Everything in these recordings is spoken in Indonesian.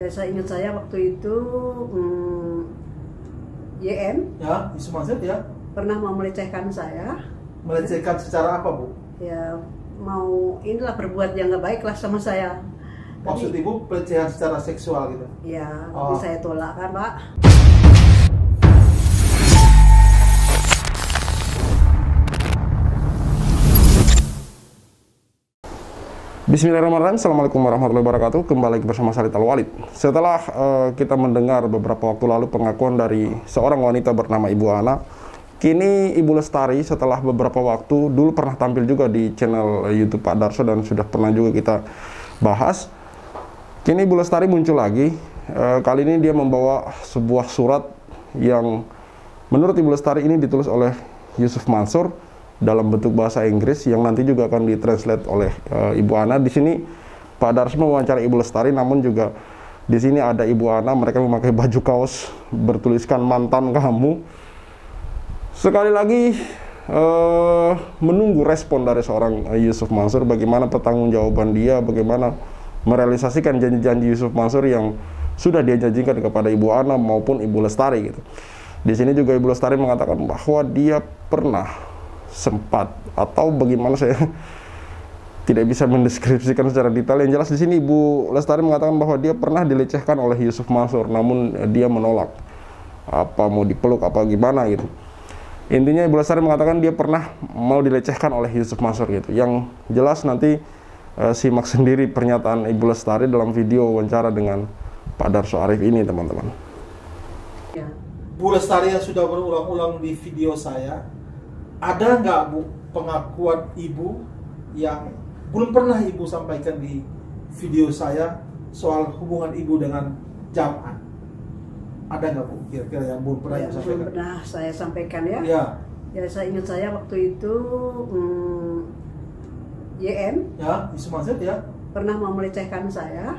Ya, saya ingat saya waktu itu YN Ya, Yusuf Mansur ya. pernah mau melecehkan saya. Melecehkan secara apa, Bu? Ya mau inilah berbuat yang nggak baik lah sama saya. Maksud Ibu pelecehan secara seksual gitu? Ya, tapi saya tolak kan, Pak. Bismillahirrahmanirrahim. Assalamualaikum warahmatullahi wabarakatuh. Kembali lagi bersama saya Talwalid. Setelah kita mendengar beberapa waktu lalu pengakuan dari seorang wanita bernama Ibu Ana, kini Ibu Lestari setelah beberapa waktu dulu pernah tampil juga di channel YouTube Pak Darso dan sudah pernah juga kita bahas. Kini Ibu Lestari muncul lagi. Kali ini dia membawa sebuah surat yang menurut Ibu Lestari ini ditulis oleh Yusuf Mansur dalam bentuk bahasa Inggris yang nanti juga akan ditranslate oleh Ibu Ana. Di sini Pak Darso mewawancara Ibu Lestari, namun juga di sini ada Ibu Ana. Mereka memakai baju kaos bertuliskan mantan kamu. Sekali lagi menunggu respon dari seorang Yusuf Mansur, bagaimana pertanggungjawaban dia, bagaimana merealisasikan janji-janji Yusuf Mansur yang sudah dia janjikan kepada Ibu Ana maupun Ibu Lestari gitu. Di sini juga Ibu Lestari mengatakan bahwa dia pernah sempat, atau bagaimana saya tidak bisa mendeskripsikan secara detail. Yang jelas di sini Ibu Lestari mengatakan bahwa dia pernah dilecehkan oleh Yusuf Mansur, namun dia menolak. Apa mau dipeluk apa gimana gitu. Intinya Ibu Lestari mengatakan dia pernah mau dilecehkan oleh Yusuf Mansur gitu. Yang jelas nanti simak sendiri pernyataan Ibu Lestari dalam video wawancara dengan Pak Darso Arif ini, teman-teman. Ya. Bu Lestari yang sudah berulang-ulang di video saya, ada nggak Bu pengakuan Ibu yang belum pernah Ibu sampaikan di video saya soal hubungan Ibu dengan Jam'an? Ada nggak Bu kira-kira yang belum pernah Ya, Ibu belum sampaikan? pernah saya sampaikan ya. Ya, Ya, saya ingat saya waktu itu YN ya, Yusuf Mansur ya. pernah mau melecehkan saya.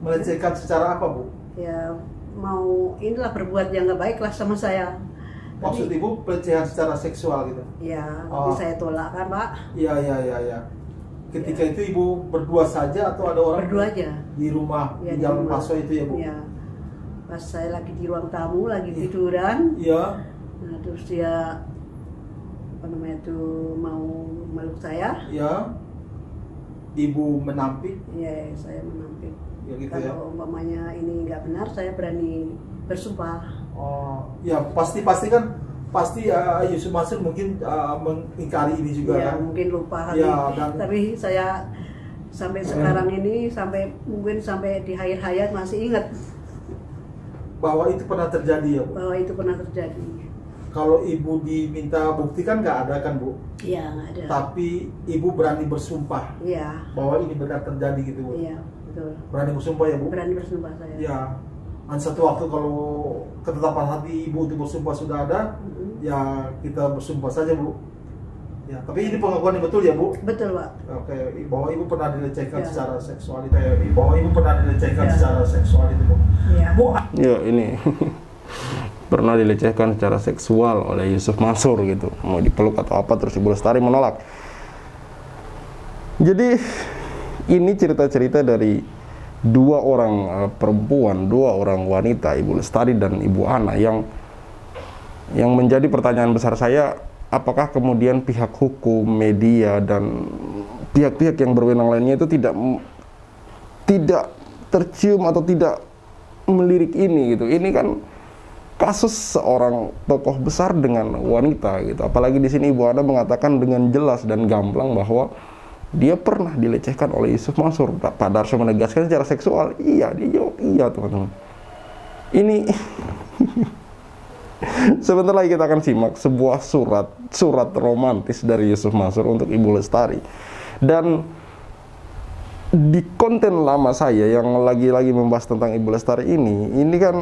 Melecehkan secara apa, Bu? Ya mau inilah berbuat yang nggak baik lah sama saya. Maksud Tapi, Ibu pelecehan secara seksual gitu? ya, tapi saya tolak kan, Pak. Iya, iya, iya, iya. Ketika Ya. itu Ibu berdua saja atau ada orang Berdua aja. di rumah, Ya, di Jalan rumah. Paso itu ya, Bu? Ya. Pas saya lagi di ruang tamu, lagi tiduran. Iya. Nah, terus dia apa namanya itu mau meluk saya. Iya. Ibu menampik, Ya, saya menampik. ya gitu ya. Kalau umpamanya ini nggak benar, saya berani bersumpah. Oh, ya pasti kan Yusuf Mansur mungkin mengingkari ini juga Ya, kan. mungkin lupa kali. Ya, dan Tapi saya sampai sekarang ini, mungkin sampai di akhir hayat masih ingat bahwa itu pernah terjadi ya, Bu. bahwa itu pernah terjadi. Kalau Ibu diminta bukti kan nggak ada kan, Bu. Iya, nggak ada. Tapi Ibu berani bersumpah Iya, bahwa ini benar terjadi gitu, Bu. iya, betul. Berani bersumpah ya, Bu. Berani bersumpah saya. Ya, dan satu waktu kalau ketetapan hati Ibu untuk bersumpah sudah ada, ya kita bersumpah saja, Bu. Ya, tapi ini pengakuan yang betul ya, Bu. Betul, Pak. Oke, bahwa Ibu pernah dilecehkan Ya. secara seksual itu, bahwa Ibu pernah dilecehkan Ya. secara seksual itu, Bu. Iya. Bu, Ya, ini pernah dilecehkan secara seksual oleh Yusuf Mansur gitu. Mau dipeluk atau apa, terus Ibu Lestari menolak. Jadi ini cerita-cerita dari dua orang perempuan, dua orang wanita, Ibu Lestari dan Ibu Ana, yang menjadi pertanyaan besar saya, apakah kemudian pihak hukum, media, dan pihak-pihak yang berwenang lainnya itu tidak tercium atau tidak melirik ini gitu. Ini kan kasus seorang tokoh besar dengan wanita gitu. Apalagi di sini Ibu Ana mengatakan dengan jelas dan gamblang bahwa dia pernah dilecehkan oleh Yusuf Mansur. Pak Darso menegaskan secara seksual. Iya, dia jawab iya, teman-teman. Ini sebentar lagi kita akan simak sebuah surat romantis dari Yusuf Mansur untuk Ibu Lestari. Dan di konten lama saya yang lagi-lagi membahas tentang Ibu Lestari ini kan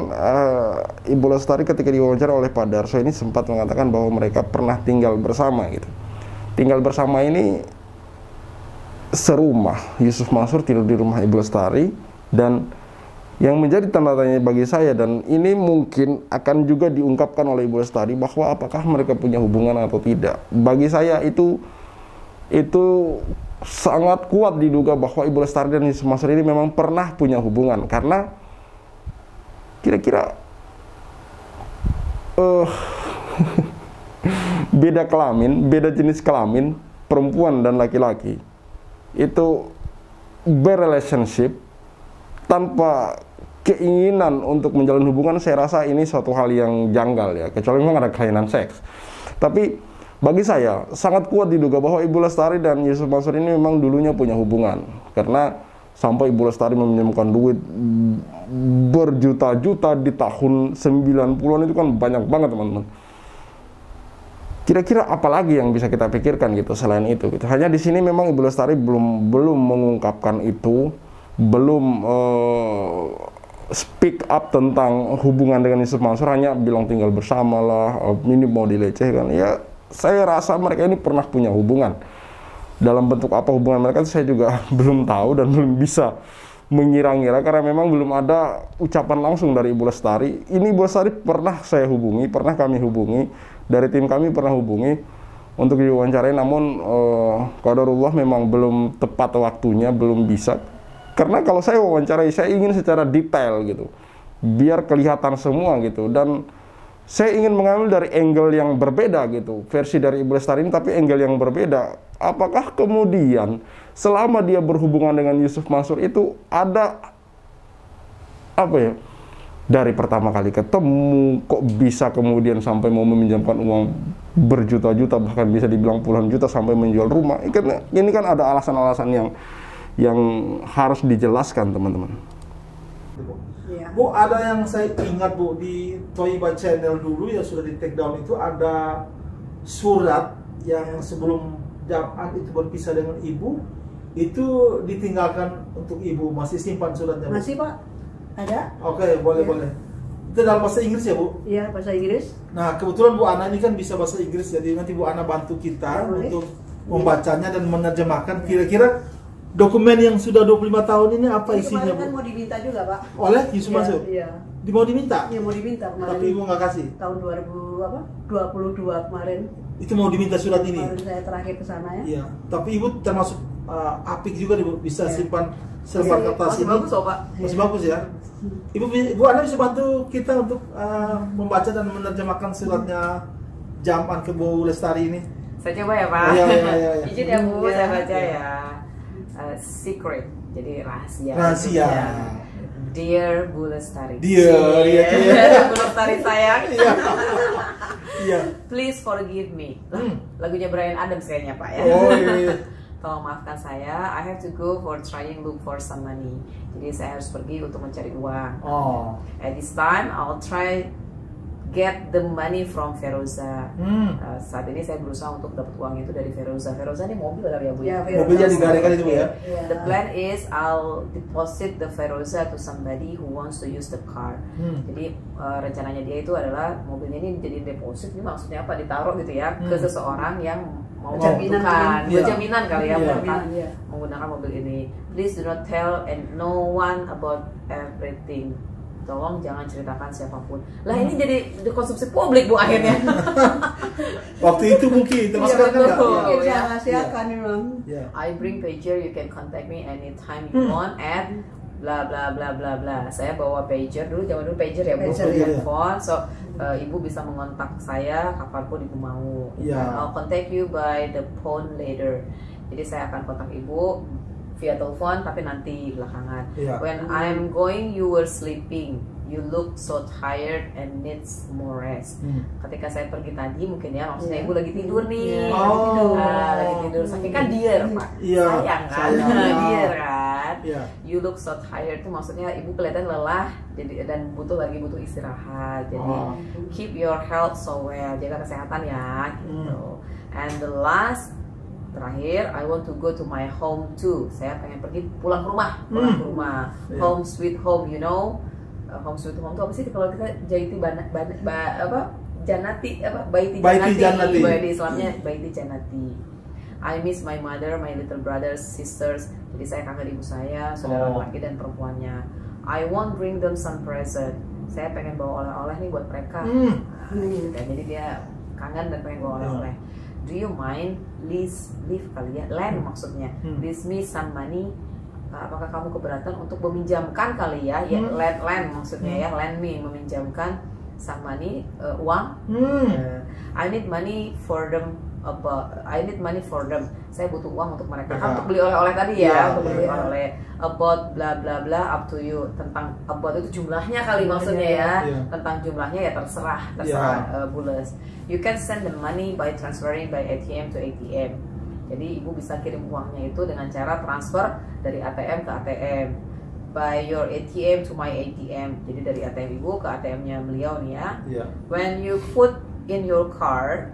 Ibu Lestari ketika diwawancara oleh Pak Darso ini sempat mengatakan bahwa mereka pernah tinggal bersama gitu. Tinggal bersama ini serumah. Yusuf Mansur tidur di rumah Ibu Lestari, dan yang menjadi tanda tanya bagi saya, dan ini mungkin akan juga diungkapkan oleh Ibu Lestari, bahwa apakah mereka punya hubungan atau tidak. Bagi saya itu sangat kuat diduga bahwa Ibu Lestari dan Yusuf Mansur ini memang pernah punya hubungan, karena kira-kira beda kelamin, beda jenis kelamin, perempuan dan laki-laki itu berrelationship tanpa keinginan untuk menjalin hubungan, saya rasa ini suatu hal yang janggal ya, kecuali memang ada kelainan seks. Tapi bagi saya sangat kuat diduga bahwa Ibu Lestari dan Yusuf Mansur ini memang dulunya punya hubungan, karena sampai Ibu Lestari meminjamkan duit berjuta-juta di tahun 90-an itu kan banyak banget teman-teman. Kira-kira apa lagi yang bisa kita pikirkan gitu selain itu gitu. Hanya di sini memang Ibu Lestari belum mengungkapkan itu, belum speak up tentang hubungan dengan Yusuf Mansur, hanya bilang tinggal bersama lah, ini mau dilecehkan. Ya saya rasa mereka ini pernah punya hubungan. Dalam bentuk apa hubungan mereka itu saya juga belum tahu dan belum bisa mengira-ngira, karena memang belum ada ucapan langsung dari Ibu Lestari. Ini Ibu Lestari pernah saya hubungi, pernah kami hubungi, dari tim kami pernah hubungi untuk diwawancarai, namun qadarullah memang belum tepat waktunya, belum bisa. Karena kalau saya wawancarai, saya ingin secara detail gitu, biar kelihatan semua gitu, dan saya ingin mengambil dari angle yang berbeda gitu, versi dari Ibu Lestari ini tapi angle yang berbeda. Apakah kemudian selama dia berhubungan dengan Yusuf Mansur itu ada apa ya, dari pertama kali ketemu kok bisa kemudian sampai mau meminjamkan uang berjuta-juta, bahkan bisa dibilang puluhan juta, sampai menjual rumah. Ini kan ada alasan-alasan yang harus dijelaskan teman-teman. Bu, ada yang saya ingat Bu, di Toiba Channel dulu ya sudah di take down itu ada surat yang sebelum Jaman itu berpisah dengan Ibu, itu ditinggalkan untuk Ibu. Masih simpan suratnya Bu? Masih Pak, ada. Oke, boleh. Itu dalam bahasa Inggris ya Bu? Iya, bahasa Inggris. Nah kebetulan Bu Ana ini kan bisa bahasa Inggris, jadi nanti Bu Ana bantu kita untuk membacanya dan menerjemahkan. Kira-kira dokumen yang sudah 25 tahun ini apa isinya Bu? Kemarin kan mau diminta juga Pak. Oleh Yusuf Mansur? Iya. Mau diminta? Iya mau diminta kemarin. Tapi Ibu nggak kasih? Tahun 2022 kemarin. Itu mau diminta surat ini? Kemarin saya terakhir ke sana ya. Iya. Tapi Ibu termasuk apik juga Ibu, bisa simpan kertas masih ini. bagus Pak. Masih bagus ya. Ibu Anda bisa bantu kita untuk membaca dan menerjemahkan suratnya Jaman ke Bu Lestari ini. Saya coba ya Pak. Iya. Izin ya Bu, saya baca ya. Secret, jadi rahasia. Rahasia. Ya. Dear Bu Lestari. Dear, Bu Lestari sayang. Iya. Please forgive me. Lagunya Bryan Adams kayaknya Pak ya. Oh iya. Tolong maafkan saya. I have to go for trying look for some money. Jadi saya harus pergi untuk mencari uang. Oh. At this time I'll try get the money from Feroza. Saat ini saya berusaha untuk dapat uang itu dari Feroza. Feroza ini mobil kali ya Bu? Ya, mobilnya digarekan itu Bu ya. The plan is I'll deposit the Feroza to somebody who wants to use the car. Jadi rencananya dia itu adalah mobilnya ini jadi deposit. Ini maksudnya apa? Ditaruh gitu ya ke seseorang yang mau membutuhkan. Jaminan kali ya, menggunakan mobil ini. Please do not tell and no one about everything. Tolong jangan ceritakan siapapun. Lah ini jadi konsumsi publik Bu akhirnya. Waktu itu mungkin, tapi sekarang kan enggak. Iya, rahasiakan memang. I bring pager, you can contact me anytime you want at bla bla bla bla bla. Saya bawa pager dulu, zaman dulu pager ya Bu, handphone. So Ibu bisa mengontak saya kapanpun Ibu mau. I'll contact you by the phone later. Jadi saya akan kontak Ibu via telepon tapi nanti belakangan. When I'm going you were sleeping. You look so tired and needs more rest. Ketika saya pergi tadi mungkin ya maksudnya Ibu lagi tidur nih. Lagi tidur. Saking kan dear Pak. Sayang kan. Dear kan. You look so tired itu maksudnya Ibu kelihatan lelah jadi dan butuh istirahat. Jadi keep your health so well. Jaga kesehatan ya gitu. And the last terakhir, I want to go to my home too. Saya pengen pergi pulang ke rumah. Home sweet home, you know. Home sweet home itu apa sih kalau kita baiti janati. Di Islamnya baiti janati. I miss my mother, my little brothers, sisters. Jadi saya kangen ibu saya, saudara laki dan perempuannya. I want bring them some present. Saya pengen bawa oleh-oleh nih buat mereka. Jadi dia kangen dan pengen bawa oleh-oleh. Do you mind leave kali ya, lend maksudnya, leave me some money apakah kamu keberatan untuk meminjamkan kali ya, ya lend maksudnya ya, lend me, meminjamkan some money, uang. I need money for them. I need money for them. Saya butuh uang untuk mereka. Kan untuk beli oleh-oleh tadi ya, untuk beli oleh-oleh. About bla bla bla, up to you. Tentang about itu jumlahnya kali maksudnya ya. Tentang jumlahnya ya terserah Bules. You can send the money by transferring by ATM to ATM. Jadi ibu bisa kirim uangnya itu dengan cara transfer dari ATM ke ATM. By your ATM to my ATM. Jadi dari ATM ibu ke ATM-nya beliau nih ya. When you put in your card,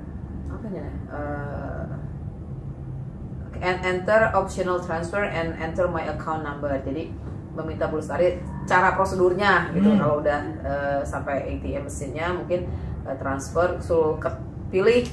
and enter optional transfer and enter my account number. Jadi meminta Bu Lestari cara prosedurnya gitu. Kalau udah sampai ATM mesinnya mungkin transfer, suruh pilih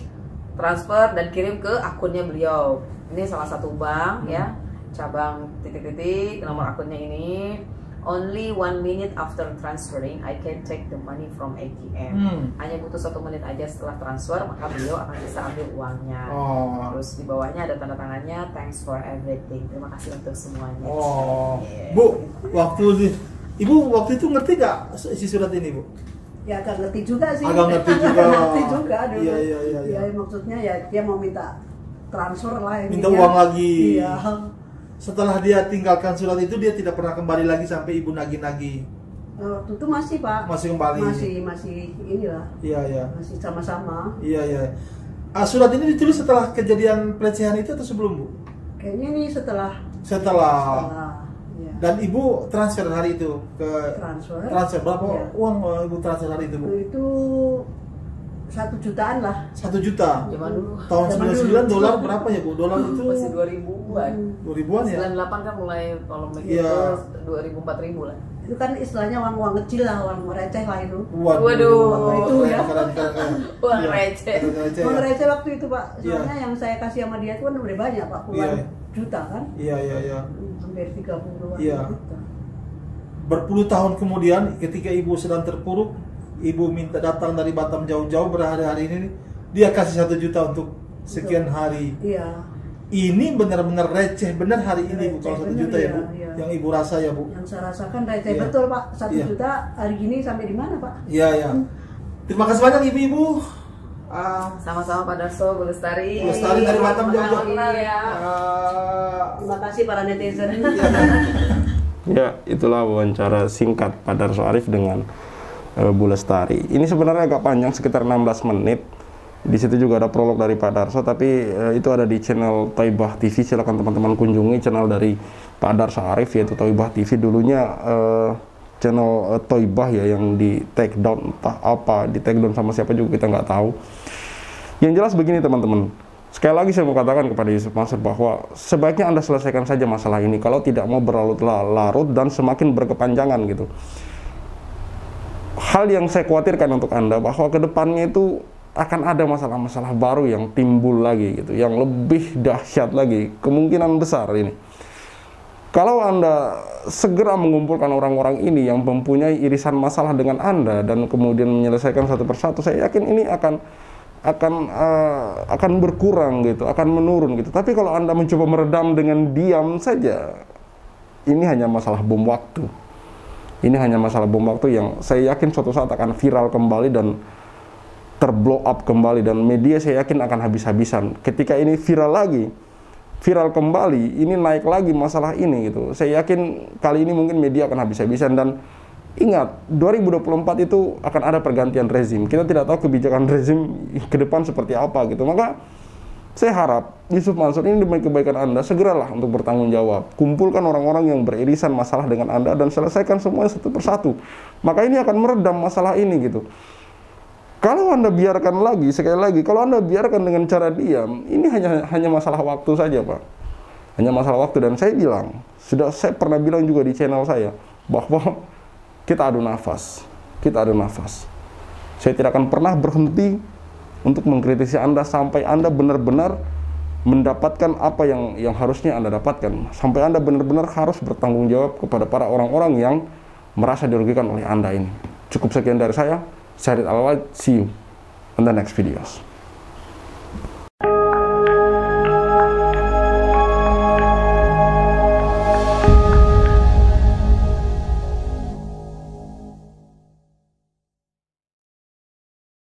transfer dan kirim ke akunnya beliau. Ini salah satu bank ya, cabang titik-titik, nomor akunnya ini. Only 1 minute after transferring, I can take the money from ATM. Hanya butuh 1 menit aja setelah transfer, maka beliau akan bisa ambil uangnya. Terus di bawahnya ada tanda tangannya, thanks for everything. Terima kasih untuk semuanya. Bu, Ibu waktu itu ngerti gak isi surat ini, Bu? Ya agak ngerti juga sih. Agak ngerti juga. Ngerti juga dulu. Iya. Ya maksudnya ya dia mau minta transfer lah. Minta uang lagi. Iya. Setelah dia tinggalkan surat itu, dia tidak pernah kembali lagi sampai ibu nagih-nagih. Waktu itu masih Pak. Masih kembali. Masih inilah. Iya. Masih sama-sama. Iya. Surat ini ditulis setelah kejadian pelecehan itu atau sebelum, Bu? Kayaknya ini setelah. Ya. Dan ibu transfer hari itu ke transfer berapa uang ibu transfer hari itu, Bu? Itu 1 jutaan lah. 1 juta. Zaman dulu. Tahun 99 dolar berapa ya, Bu? Dolar itu masih 2000-an. 2000-an ya? 98 kan mulai kalau begitu 2000-4000 lah. Itu kan istilahnya uang kecil lah, uang receh lah itu. Waduh. Itu ya. Uang receh. Uang receh waktu itu, Pak. Soalnya yang saya kasih sama dia itu kan udah banyak, Pak. Puluhan juta kan? Iya. Hampir 30-an juta. Berpuluh tahun kemudian ketika ibu sedang terpuruk, ibu minta datang dari Batam jauh-jauh berhari-hari ini, dia kasih 1 juta untuk sekian hari. Iya. Ini benar-benar receh benar hari ini, Bu. Kalau 1 juta ya, Bu. Yang ibu rasa ya, Bu. Yang saya rasakan receh betul, Pak. 1 juta hari gini sampai di mana, Pak? Iya. Terima kasih banyak ibu-ibu. Sama-sama Pak Darso, Bu Lestari. Bu Lestari dari Batam jauh-jauh. Terima kasih para netizen. Ya, itulah wawancara singkat Pak Darso Arif dengan Bu Lestari. Ini sebenarnya agak panjang, sekitar 16 menit. Di situ juga ada prolog dari Pak Darso, tapi itu ada di channel Thaibah TV. Silakan teman-teman kunjungi channel dari Pak Darso Arif, yaitu Thaibah TV. Dulunya channel Thaibah ya, yang di take down, entah apa di take down sama siapa juga kita nggak tahu. Yang jelas begini teman-teman, sekali lagi saya mau katakan kepada Yusuf Mansur bahwa sebaiknya Anda selesaikan saja masalah ini kalau tidak mau berlarut-larut dan semakin berkepanjangan gitu. Hal yang saya khawatirkan untuk Anda bahwa kedepannya itu akan ada masalah-masalah baru yang timbul lagi gitu, yang lebih dahsyat lagi, kemungkinan besar ini. Kalau Anda segera mengumpulkan orang-orang ini yang mempunyai irisan masalah dengan Anda dan kemudian menyelesaikan satu persatu, saya yakin ini akan berkurang gitu, akan menurun gitu. Tapi kalau Anda mencoba meredam dengan diam saja, ini hanya masalah bom waktu. Ini hanya masalah bom waktu yang saya yakin suatu saat akan viral kembali dan terblow up kembali, dan media saya yakin akan habis-habisan. Ketika ini viral kembali, ini naik lagi masalah ini gitu. Saya yakin kali ini mungkin media akan habis-habisan. Dan ingat, 2024 itu akan ada pergantian rezim. Kita tidak tahu kebijakan rezim ke depan seperti apa gitu. Maka saya harap Yusuf Mansur, ini demi kebaikan Anda, segeralah untuk bertanggung jawab. Kumpulkan orang-orang yang beririsan masalah dengan Anda dan selesaikan semuanya satu persatu. Maka ini akan meredam masalah ini gitu. Kalau Anda biarkan lagi, sekali lagi, kalau Anda biarkan dengan cara diam, ini hanya masalah waktu saja, Pak. Hanya masalah waktu. Dan saya bilang, saya pernah bilang juga di channel saya, bahwa kita adu nafas. Saya tidak akan pernah berhenti untuk mengkritisi Anda sampai Anda benar-benar mendapatkan apa yang harusnya Anda dapatkan. Sampai Anda benar-benar harus bertanggung jawab kepada para orang-orang yang merasa dirugikan oleh Anda ini. Cukup sekian dari saya. Syahrid Al-Walid, see you on the next videos.